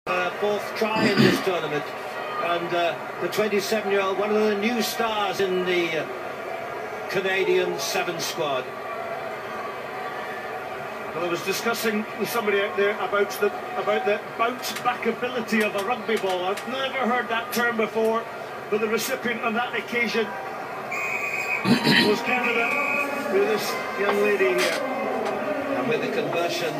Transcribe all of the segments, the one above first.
Fourth try in this tournament, and the 27-year-old, one of the new stars in the Canadian 7 squad. Well, I was discussing with somebody out there about the bounce-back ability of a rugby ball. I've never heard that term before, but the recipient on that occasion was Canada, with this young lady here. And with the conversion,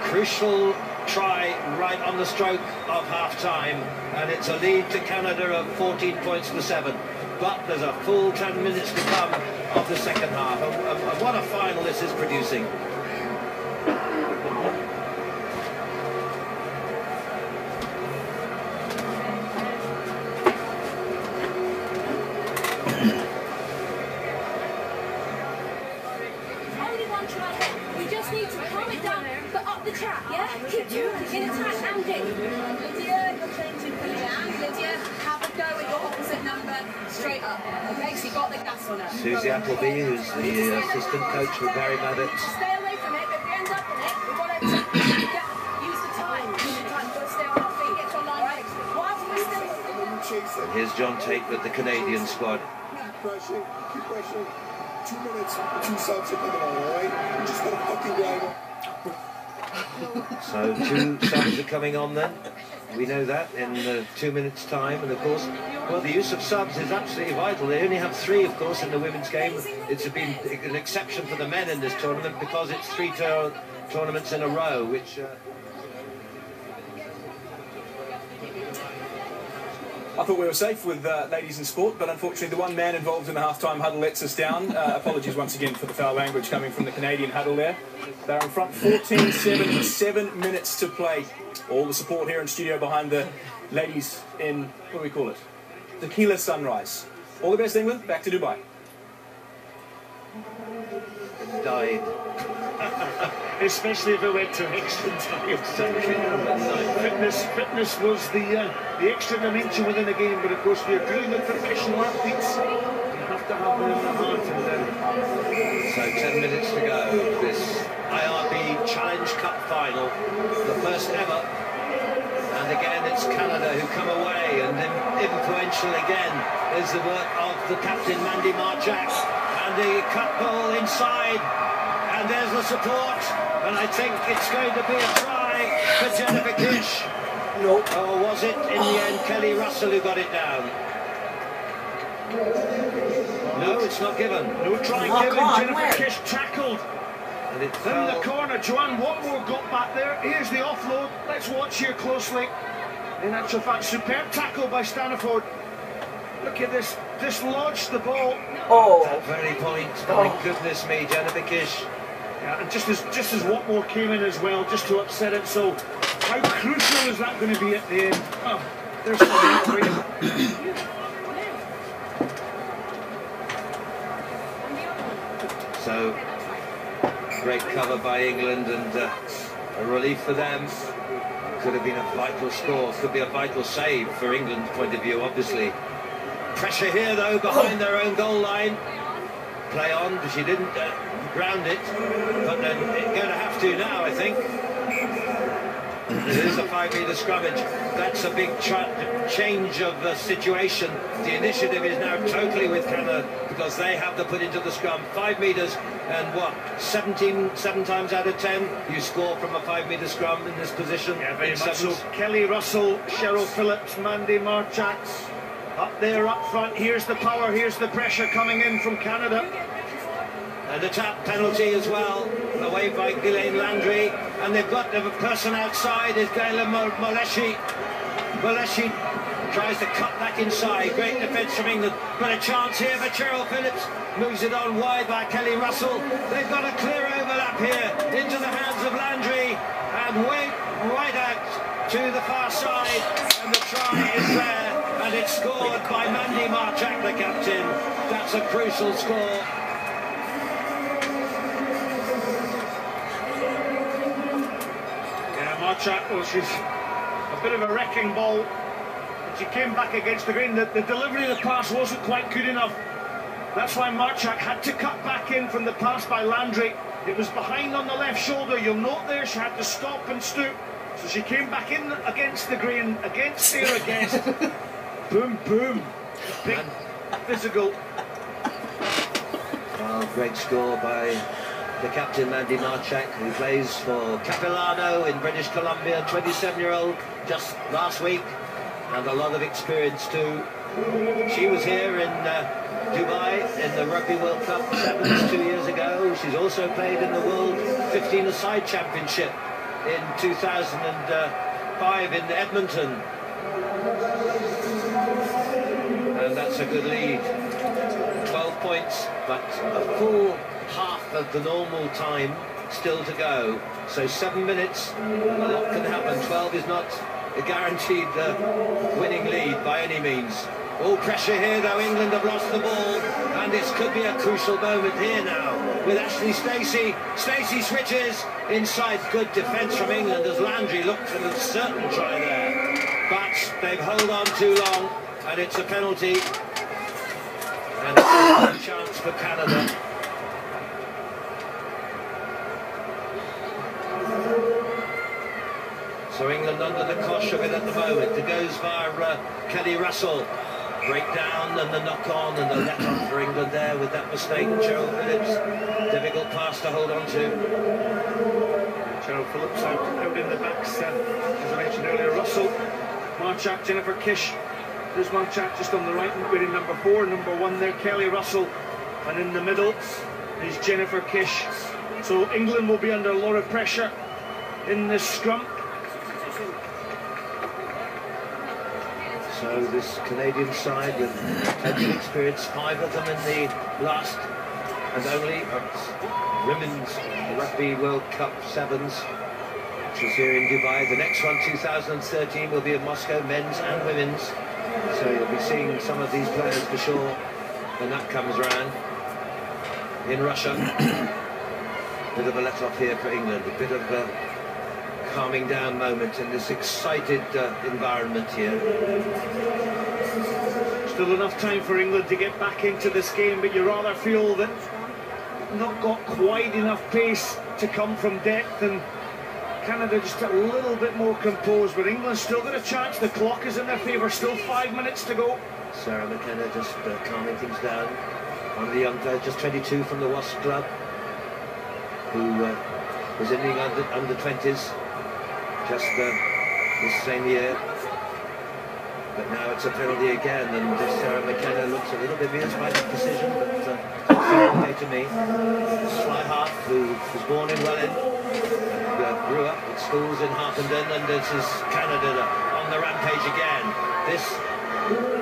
crucial try right on the stroke of half-time, and it's a lead to Canada of 14 points to 7. But there's a full 10 minutes to come of the second half, and what a final this is producing. Only one try here. We just need to calm it down, but up the track, yeah? Keep talking in attack, Andy. Lydia, you're changing for Lydia, have a go at your opposite number, straight up. Okay, so you got the gas on her. Susie Appleby, who's the assistant coach for Barry Maddox. Stay away from it, but if we end up in it, we've got to use the time. Use the time, we've got to stay on our feet, get to a line break. Whilst we're still... And here's John Tate with the Canadian squad. Keep pressing. 2 minutes, 2 subs are coming on, alright? You just gotta fucking grind. So 2 subs are coming on then. We know that in 2 minutes' time, and of course, well, the use of subs is absolutely vital. They only have 3, of course, in the women's game. It's been an exception for the men in this tournament because it's 3 tournaments in a row, which... I thought we were safe with ladies in sport, but unfortunately the one man involved in the half-time huddle lets us down. Apologies once again for the foul language coming from the Canadian huddle there. They're in front 14-7 with 7 minutes to play. All the support here in studio behind the ladies in, what do we call it? Tequila Sunrise. All the best, England. Back to Dubai. Died. Especially if it went to extra time. Fitness was the extra dimension within the game, but of course if you're dealing with professional athletes, you have to have them in the heart. And so 10 minutes to go. This IRB Challenge Cup final, the first ever. And again, it's Canada who come away, and influential again is the work of the captain, Mandy Marchak, and the cut ball inside, and there's the support, and I think it's going to be a try for Jennifer Kish. No. Or was it, in the end, Kelly Russell who got it down? No, it's not given. no try given, Jennifer Kish tackled. And it In the fell. corner, Joanne Watmore got back there. Here's the offload. Let's watch here closely. In actual fact, superb tackle by Staniford. Look at this. Dislodged the ball. Oh, that very point. My goodness me, Jennifer Kish. Yeah, and just as Watmore came in as well, just to upset it. So, how crucial is that going to be at the end? Oh, there's something for you. So, great cover by England, and a relief for them. Could have been a vital score, could be a vital save for England's point of view, obviously. Pressure here, though, behind their own goal line. Play on, but she didn't ground it, but they're going to have to now, I think. It is a 5-metre scrummage. That's a big change of situation. The initiative is now totally with Canada because they have to put into the scrum 5 metres, and what, 7 times out of 10 you score from a 5-metre scrum in this position. Yeah, very much so. Kelly Russell, Cheryl Phillips, Mandy Marchak up there up front. Here's the power, here's the pressure coming in from Canada. And a tap penalty as well, away by Ghislaine Landry, and they've got the person outside is Gaila Moleshi. Moleshi tries to cut back inside. Great defence from England, but a chance here for Cheryl Phillips. Moves it on wide by Kelly Russell. They've got a clear overlap here into the hands of Landry, and right out to the far side, and the try is there, and it's scored by Mandy Marchak, the captain. That's a crucial score. Marchak, well, she's a bit of a wrecking ball, and she came back against the grain. The delivery of the pass wasn't quite good enough. That's why Marchak had to cut back in from the pass by Landry. It was behind on the left shoulder. You'll note there she had to stop and stoop. So she came back in against the grain, against Sarah Guest. Boom, boom. Big physical. Well, great score by the captain, Mandy Marchak, who plays for Capilano in British Columbia, 27-year-old, just last week, and a lot of experience too. She was here in Dubai in the Rugby World Cup Sevens 2 years ago. She's also played in the World 15-a-side Championship in 2005 in Edmonton. And that's a good lead. 12 points, but a full half of the normal time still to go. So 7 minutes, and a lot can happen. 12 is not a guaranteed winning lead by any means. All pressure here, though. England have lost the ball, and this could be a crucial moment here now with Ashley Stacey. Stacey switches inside. Good defence from England as Landry looked for a certain try there, but they've held on too long, and it's a penalty, and it's a chance for Canada. So England under the cosh of it at the moment. It goes via Kelly Russell. Breakdown and the knock-on and the let-on for England there with that mistake. Cheryl Phillips, difficult pass to hold on to. Cheryl Phillips out in the backs, as I mentioned earlier. Russell, Marchak, Jennifer Kish. There's Marchak just on the right, wearing number 4, number 1 there, Kelly Russell. And in the middle is Jennifer Kish. So England will be under a lot of pressure in this scrum. So this Canadian side with plenty of experience, 5 of them in the last and only Women's Rugby World Cup Sevens, which was here in Dubai. The next one, 2013, will be in Moscow, men's and women's. So you'll be seeing some of these players for sure when that comes around. In Russia, bit of a let-off here for England, a bit of a calming down moment in this excited environment here. Still enough time for England to get back into this game, but you rather feel that not got quite enough pace to come from depth, and Canada just a little bit more composed, but England still got a chance. The clock is in their favour, still 5 minutes to go. Sarah McKenna just calming things down. One of the young players, just 22 from the Wasp Club, who was in the under-20s just this same year. But now it's a penalty again, and Sarah McKenna looks a little bit amused by that decision, but it's okay to me. Sly Hart, who was born in Welland, and grew up at schools in Harpenden, and this is Canada on the rampage again. This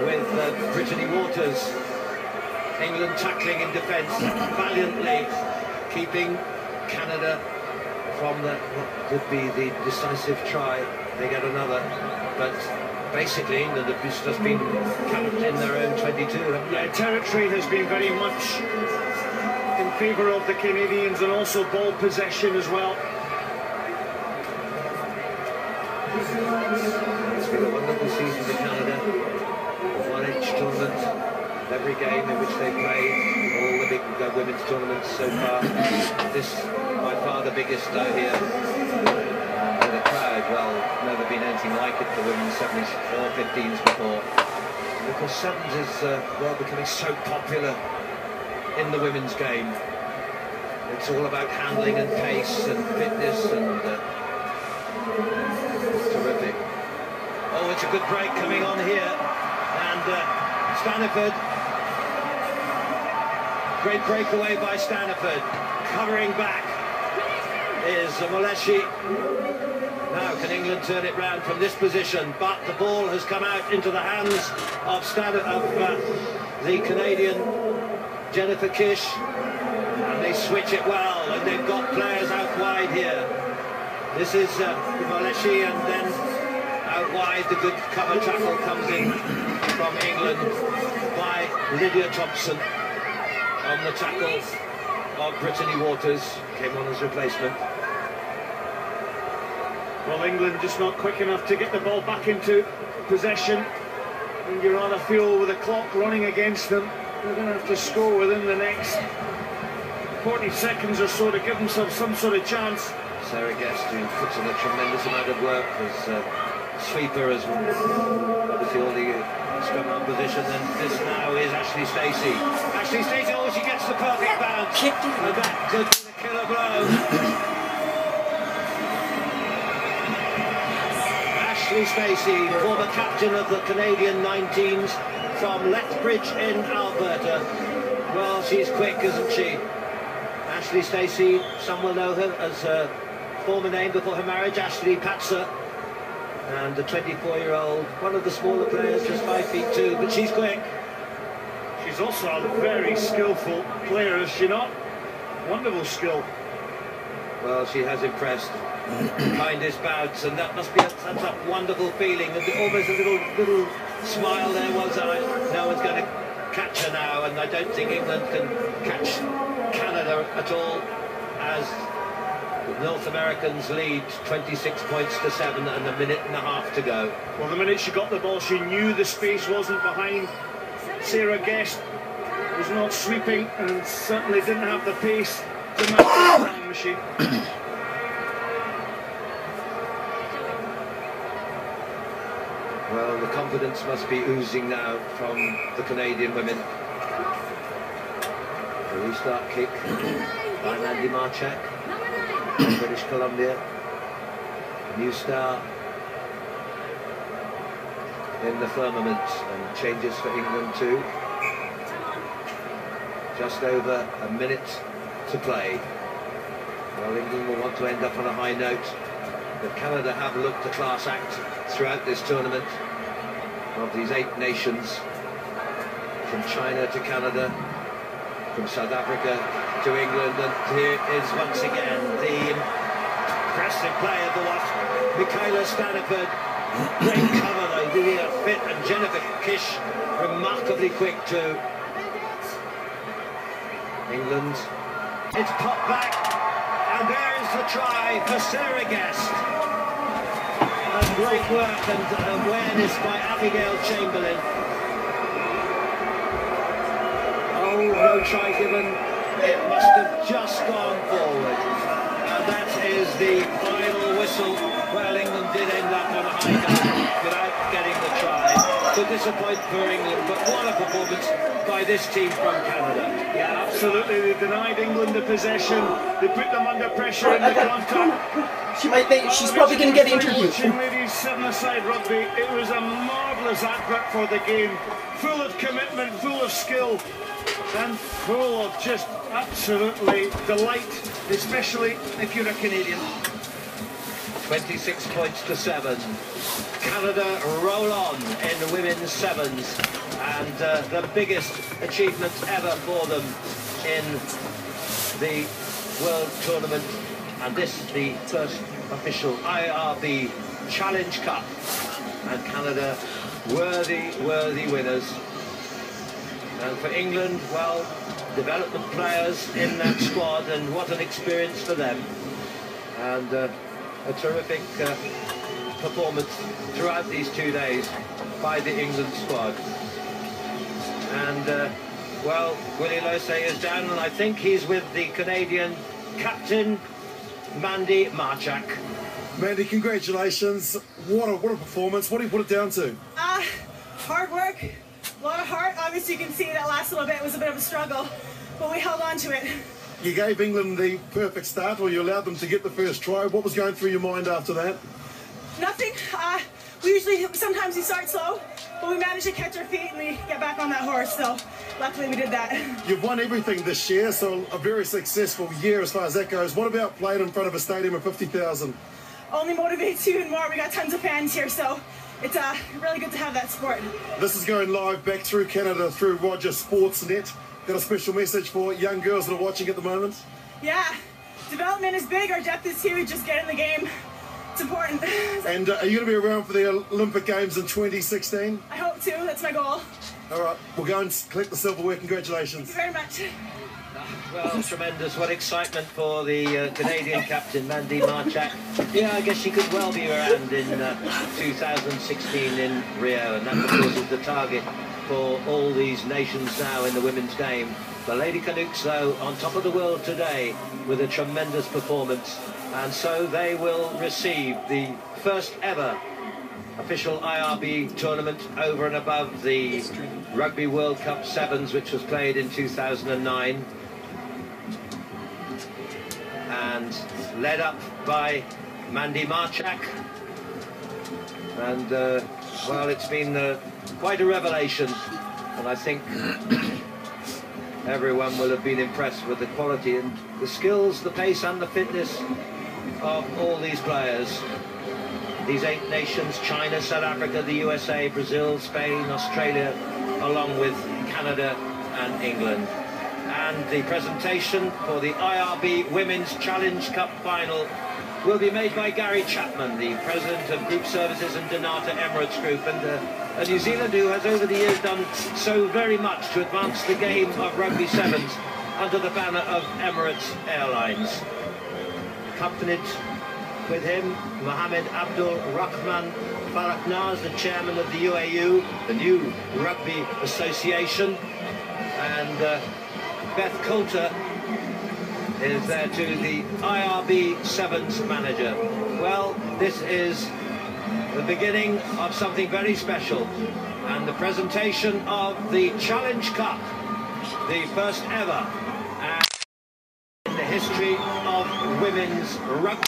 with Brittany Waters. England tackling in defence valiantly, keeping Canada from what could be the decisive try. They get another, but basically England have just been camped in their own 22, haven't they? Yeah, territory has been very much in favour of the Canadians, and also ball possession as well. It's been a wonderful season for Canada. Won each tournament, every game in which they played, all the big women's tournaments so far. This by far the biggest though here. With a crowd, well, never been anything like it for women's 7s or 15s before. Because 7s is well becoming so popular in the women's game. It's all about handling and pace and fitness and terrific. Oh, it's a good break coming on here, and Staniford. Great breakaway by Staniford. Covering back is Moleshi. Now can England turn it round from this position, but the ball has come out into the hands of the Canadian Jennifer Kish, and they switch it well, and they've got players out wide here. This is Moleshi, and then out wide the good cover tackle comes in from England by Lydia Thompson on the tackle of Brittany Waters, came on as replacement. Well, England just not quick enough to get the ball back into possession, and you rather feel with the clock running against them, they're going to have to score within the next 40 seconds or so to give themselves some sort of chance. Sarah Guest, who puts in a tremendous amount of work as sweeper, as obviously all the scrum half position. And this now is Ashley Stacey. Ashley Stacey, oh, she gets the perfect bounce. And that could be the killer blow. Ashley Stacey, former captain of the Canadian 19s from Lethbridge in Alberta. Well, she's quick, isn't she? Ashley Stacey, some will know her as her former name before her marriage, Ashley Patzer. And the 24-year-old, one of the smaller players, just 5'2", but she's quick. She's also a very skillful player, is she not? Wonderful skill. Well, she has impressed. Kindest bouts, and that must be such a wonderful feeling. And almost a little smile there was, no one's going to catch her now, and I don't think England can catch Canada at all, as the North Americans lead 26 points to 7 and a minute and a half to go. Well, the minute she got the ball, she knew the space wasn't behind. Sarah Guest was not sweeping and certainly didn't have the pace to match the flying machine. Well, the confidence must be oozing now from the Canadian women. The restart kick by Mandy Marchak, British Columbia. New star in the firmament, and changes for England too. Just over a minute to play. Well, England will want to end up on a high note, but Canada have looked a class act throughout this tournament. Of these 8 nations, from China to Canada, from South Africa to England, and here is once again the impressive play of the watch, Michaela Staniford. Great cover though, Lydia Fit, and Jennifer Kish remarkably quick too. England, it's popped back, and there is the try for Sarah Guest. Great work and awareness by Abigail Chamberlain. Oh, no try given. It must have just gone forward. And that is the final whistle. Well, England did end up on a high note without getting the try. So disappointing for England, but what a performance by this team from Canada. Yeah, absolutely. They denied England the possession. They put them under pressure in the contact. She might think she's probably going to get interviewed. Watching ladies 7-a-side rugby, it was a marvellous advert for the game. Full of commitment, full of skill, and full of just absolutely delight, especially if you're a Canadian. 26 points to 7. Canada roll on in the women's sevens, and the biggest achievements ever for them in the World Tournament, and this is the first official IRB Challenge Cup, and Canada worthy winners. And for England, well, development players in that squad, and what an experience for them, and a terrific performance throughout these 2 days by the England squad. And well, Willie Losey is down, and I think he's with the Canadian captain, Mandy Marchak. Mandy, congratulations. What a performance. What do you put it down to? Hard work, a lot of heart. Obviously you can see that last little bit was a bit of a struggle, but we held on to it. You gave England the perfect start, or you allowed them to get the first try. What was going through your mind after that? Nothing. Sometimes we start slow, but we manage to catch our feet and we get back on that horse, so luckily we did that. You've won everything this year, so a very successful year as far as that goes. What about playing in front of a stadium of 50,000? Only motivates you and more. We got tons of fans here, so it's really good to have that support. This is going live back through Canada through Roger Sportsnet. Got a special message for young girls that are watching at the moment? Yeah, development is big, our depth is huge, just get in the game. It's important. And are you going to be around for the Olympic Games in 2016? I hope to, that's my goal. All right, we'll go and collect the silverware. Congratulations. Thank you very much. Well, tremendous. What excitement for the Canadian captain, Mandy Marchak. Yeah, I guess she could well be around in 2016 in Rio, and that, of course, is the target for all these nations now in the women's game. The Lady Canucks, though, on top of the world today with a tremendous performance, and so they will receive the first ever official IRB tournament over and above the Rugby World Cup Sevens, which was played in 2009 and led up by Mandy Marchak. And well, it's been quite a revelation, and I think everyone will have been impressed with the quality and the skills, the pace and the fitness of all these players. These 8 nations: China, South Africa, the USA, Brazil, Spain, Australia, along with Canada and England. And the presentation for the IRB Women's Challenge Cup final will be made by Gary Chapman, the President of Group Services and Donata Emirates Group, and a New Zealand who has over the years done so very much to advance the game of Rugby Sevens under the banner of Emirates Airlines. Accompanied with him, Mohammed Abdul Rahman Faraknaz, the chairman of the UAU, the new Rugby Association, and Beth Coulter is there too, the IRB Sevens manager. Well, this is the beginning of something very special, and the presentation of the Challenge Cup, the first ever in the history of women's rugby.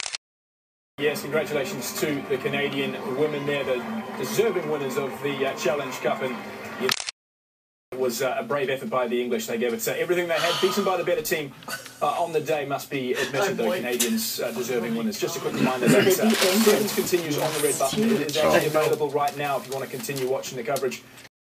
Yes, congratulations to the Canadian women there, the deserving winners of the Challenge Cup, and it was a brave effort by the English. They gave it everything they had, beaten by the better team on the day, must be admitted, though. Canadians deserving winners. Just a quick reminder that Sevens continues on the red button. It is actually available right now if you want to continue watching the coverage.